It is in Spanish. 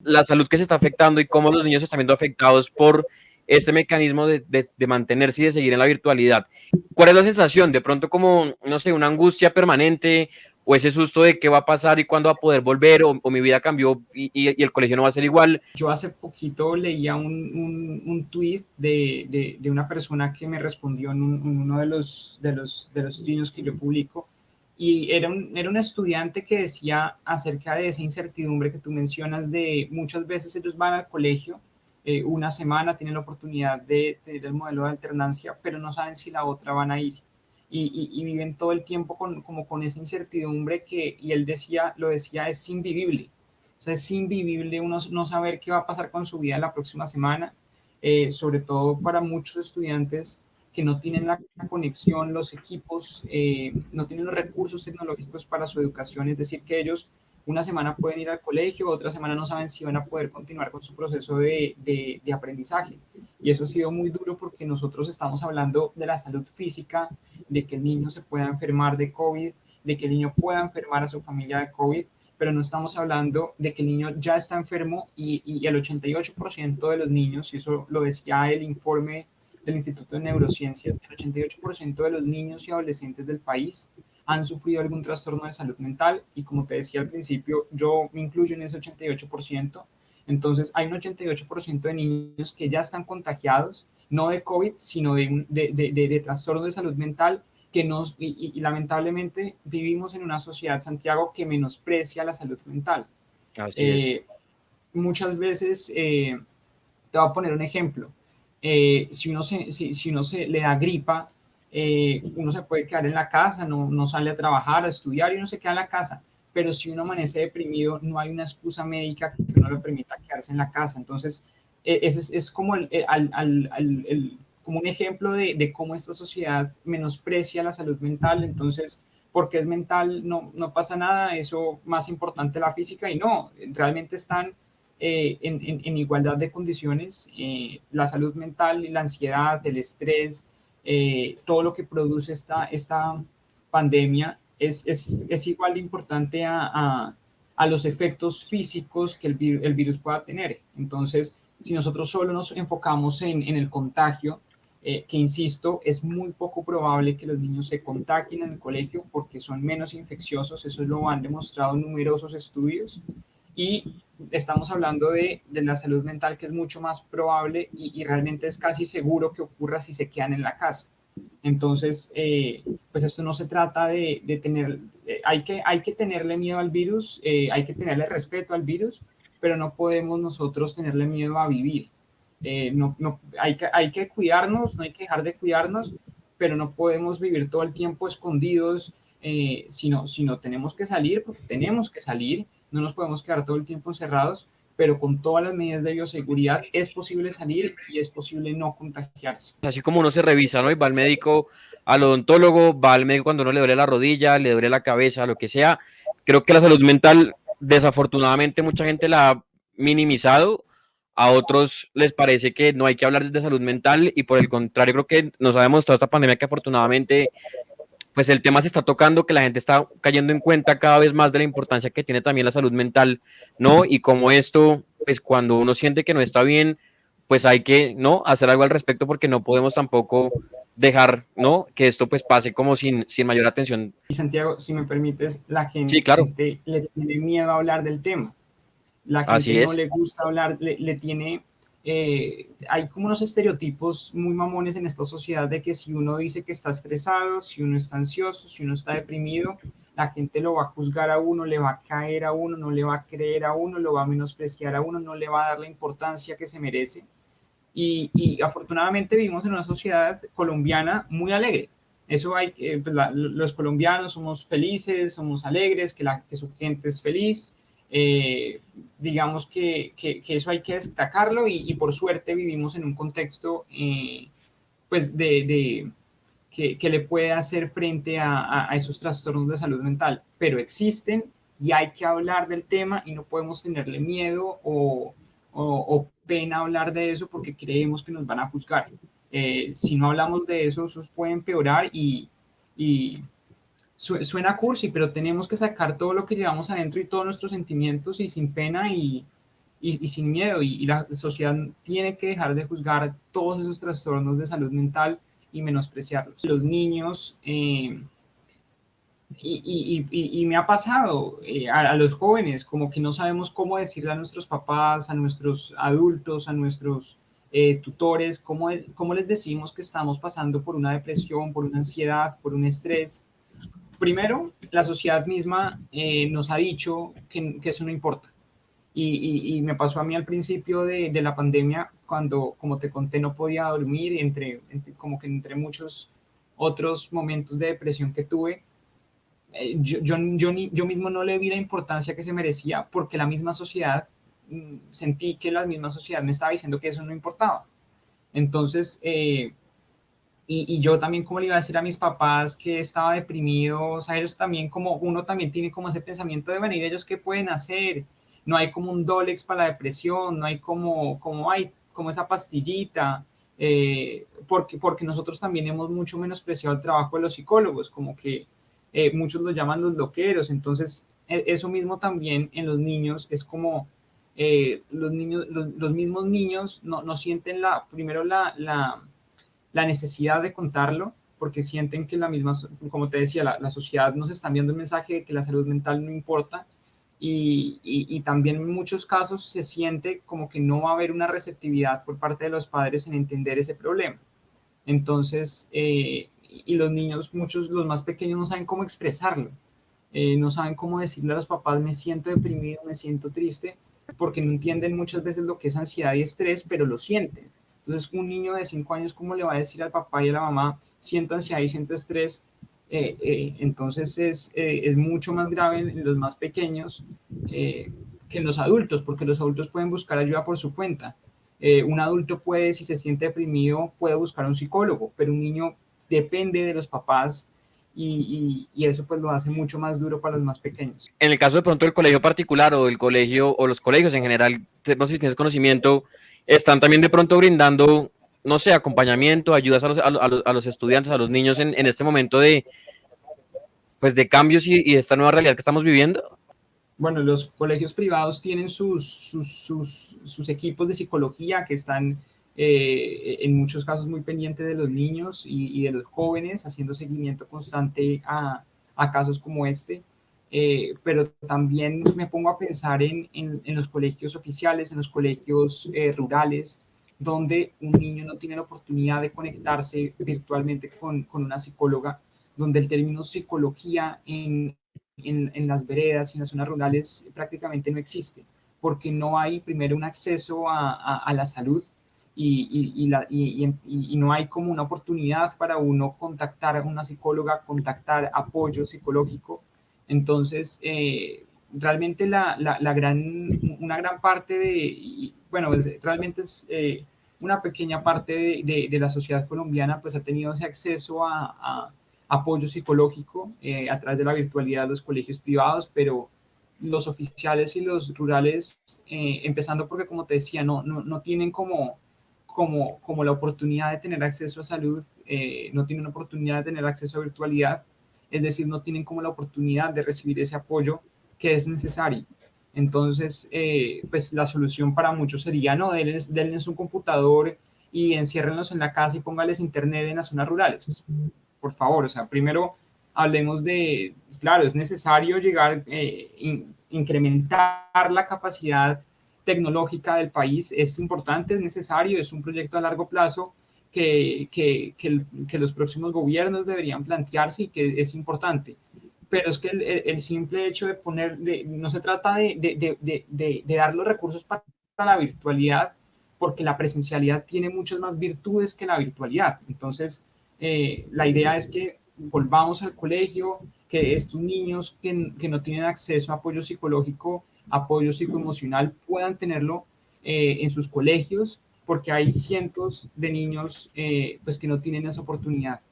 la salud que se está afectando y cómo los niños se están viendo afectados por este mecanismo de mantenerse y de seguir en la virtualidad. ¿Cuál es la sensación? De pronto como, no sé, una angustia permanente o ese susto de qué va a pasar y cuándo va a poder volver o mi vida cambió y el colegio no va a ser igual. Yo hace poquito leía un tweet de una persona que me respondió en uno de los niños que yo publico, y era un estudiante que decía acerca de esa incertidumbre que tú mencionas, de muchas veces ellos van al colegio una semana, tienen la oportunidad de tener el modelo de alternancia, pero no saben si la otra van a ir. Y viven todo el tiempo como con esa incertidumbre que, y él decía, lo decía, es invivible. O sea, es invivible uno no saber qué va a pasar con su vida la próxima semana, sobre todo para muchos estudiantes que no tienen la conexión, los equipos, no tienen los recursos tecnológicos para su educación. Es decir, que ellos una semana pueden ir al colegio, otra semana no saben si van a poder continuar con su proceso de aprendizaje. Y eso ha sido muy duro porque nosotros estamos hablando de la salud física, de que el niño se pueda enfermar de COVID, de que el niño pueda enfermar a su familia de COVID, pero no estamos hablando de que el niño ya está enfermo, y el 88% de los niños, y eso lo decía el informe del Instituto de Neurociencias, el 88% de los niños y adolescentes del país han sufrido algún trastorno de salud mental, y como te decía al principio, yo me incluyo en ese 88%. Entonces hay un 88% de niños que ya están contagiados, no de COVID, sino de trastorno de salud mental, que y lamentablemente vivimos en una sociedad, Santiago, que menosprecia la salud mental. Así es. Eh, Muchas veces, te voy a poner un ejemplo. Si uno se le da gripa, uno se puede quedar en la casa, no sale a trabajar, a estudiar, y uno se queda en la casa. Pero si uno amanece deprimido, no hay una excusa médica que uno le permita quedarse en la casa. Entonces, ese es como, como un ejemplo de cómo esta sociedad menosprecia la salud mental. Entonces, porque es mental, no pasa nada, eso más importante la física, y no, realmente están en igualdad de condiciones. La salud mental y la ansiedad, el estrés, todo lo que produce esta pandemia es igual de importante a los efectos físicos que el virus pueda tener. Entonces, si nosotros solo nos enfocamos en el contagio, que insisto, es muy poco probable que los niños se contagien en el colegio porque son menos infecciosos, eso lo han demostrado numerosos estudios, y estamos hablando de la salud mental, que es mucho más probable y realmente es casi seguro que ocurra si se quedan en la casa. Entonces, pues esto no se trata de tener, hay que tenerle miedo al virus, hay que tenerle respeto al virus, pero no podemos nosotros tenerle miedo a vivir. Hay que cuidarnos, no hay que dejar de cuidarnos, pero no podemos vivir todo el tiempo escondidos, sino tenemos que salir, porque tenemos que salir, no nos podemos quedar todo el tiempo encerrados, pero con todas las medidas de bioseguridad es posible salir y es posible no contagiarse. Así como uno se revisa, ¿no? Y va al médico, al odontólogo, va al médico cuando uno le duele la rodilla, le duele la cabeza, lo que sea. Creo que la salud mental, desafortunadamente, mucha gente la ha minimizado. A otros les parece que no hay que hablar de salud mental y por el contrario, creo que nos ha demostrado esta pandemia que afortunadamente pues el tema se está tocando, que la gente está cayendo en cuenta cada vez más de la importancia que tiene también la salud mental, ¿no? Y como esto, pues cuando uno siente que no está bien, pues hay que, ¿no? Hacer algo al respecto porque no podemos tampoco dejar, ¿no? Que esto pues pase como sin mayor atención. Y Santiago, si me permites, la Sí, claro, gente le tiene miedo a hablar del tema. La gente así no es. le gusta hablar, le tiene... hay como unos estereotipos muy mamones en esta sociedad de que si uno dice que está estresado, si uno está ansioso, si uno está deprimido, la gente lo va a juzgar a uno, le va a caer a uno, no le va a creer a uno, lo va a menospreciar a uno, no le va a dar la importancia que se merece. Y afortunadamente vivimos en una sociedad colombiana muy alegre. Eso hay, pues los colombianos somos felices, somos alegres, que su gente es feliz. Eh, digamos que eso hay que destacarlo, y por suerte vivimos en un contexto pues que le puede hacer frente a esos trastornos de salud mental, pero existen y hay que hablar del tema, y no podemos tenerle miedo o pena hablar de eso porque creemos que nos van a juzgar. Si no hablamos de eso, eso puede empeorar, y suena cursi, pero tenemos que sacar todo lo que llevamos adentro y todos nuestros sentimientos, y sin pena, y sin miedo. Y la sociedad tiene que dejar de juzgar todos esos trastornos de salud mental y menospreciarlos. Los niños, y me ha pasado a los jóvenes, como que no sabemos cómo decirle a nuestros papás, a nuestros adultos, a nuestros tutores, cómo les decimos que estamos pasando por una depresión, por una ansiedad, por un estrés. Primero, la sociedad misma nos ha dicho que eso no importa. Y me pasó a mí al principio de la pandemia, cuando, como te conté, no podía dormir, como que entre muchos otros momentos de depresión que tuve, yo mismo no le vi la importancia que se merecía, porque la misma sociedad, sentí que la misma sociedad me estaba diciendo que eso no importaba. Entonces, y yo también, como le iba a decir a mis papás que estaba deprimido, o sea, ellos también, como uno también tiene como ese pensamiento de, bueno, ¿y ellos qué pueden hacer? No hay como un Dolex para la depresión, no hay como esa pastillita, porque nosotros también hemos mucho menospreciado el trabajo de los psicólogos, como que muchos lo llaman los loqueros. Entonces eso mismo también en los niños es como los mismos niños no sienten primero la necesidad de contarlo, porque sienten que la misma, como te decía, la sociedad nos está enviando un mensaje de que la salud mental no importa, y también en muchos casos se siente como que no va a haber una receptividad por parte de los padres en entender ese problema. Entonces, y los niños, muchos, los más pequeños, no saben cómo expresarlo, no saben cómo decirle a los papás, me siento deprimido, me siento triste, porque no entienden muchas veces lo que es ansiedad y estrés, pero lo sienten. Entonces, un niño de 5 años, ¿cómo le va a decir al papá y a la mamá, siento ansiedad y siento estrés? Entonces es mucho más grave en los más pequeños que en los adultos, porque los adultos pueden buscar ayuda por su cuenta. Un adulto puede, si se siente deprimido, puede buscar a un psicólogo, pero un niño depende de los papás, y eso pues lo hace mucho más duro para los más pequeños. En el caso de pronto del colegio particular o del colegio o los colegios en general, no sé si tienes conocimiento, están también de pronto brindando, no sé, acompañamiento, ayudas a los estudiantes, a los niños en este momento pues de cambios y de esta nueva realidad que estamos viviendo. Bueno, los colegios privados tienen sus equipos de psicología que están en muchos casos muy pendientes de los niños y de los jóvenes, haciendo seguimiento constante a casos como este. Pero también me pongo a pensar en los colegios oficiales, en los colegios rurales, donde un niño no tiene la oportunidad de conectarse virtualmente con una psicóloga, donde el término psicología en las veredas y en las zonas rurales prácticamente no existe, porque no hay primero un acceso a la salud, y no hay como una oportunidad para uno contactar a una psicóloga, contactar apoyo psicológico. Entonces, realmente una gran parte bueno, realmente es una pequeña parte de la sociedad colombiana, pues ha tenido ese acceso a apoyo psicológico a través de la virtualidad de los colegios privados, pero los oficiales y los rurales, empezando porque, como te decía, no tienen como la oportunidad de tener acceso a salud, no tienen la oportunidad de tener acceso a virtualidad, es decir, no tienen como la oportunidad de recibir ese apoyo que es necesario. Entonces, pues la solución para muchos sería, no, denles un computador y enciérrenlos en la casa y póngales internet en las zonas rurales. Pues, por favor, o sea, primero hablemos de, claro, es necesario llegar, incrementar la capacidad tecnológica del país, es importante, es necesario, es un proyecto a largo plazo que los próximos gobiernos deberían plantearse y que es importante. Pero es que el simple hecho de no se trata de dar los recursos para la virtualidad, porque la presencialidad tiene muchas más virtudes que la virtualidad. Entonces, la idea es que volvamos al colegio, que estos niños que no tienen acceso a apoyo psicológico, apoyo psicoemocional, puedan tenerlo en sus colegios, porque hay cientos de niños pues que no tienen esa oportunidad.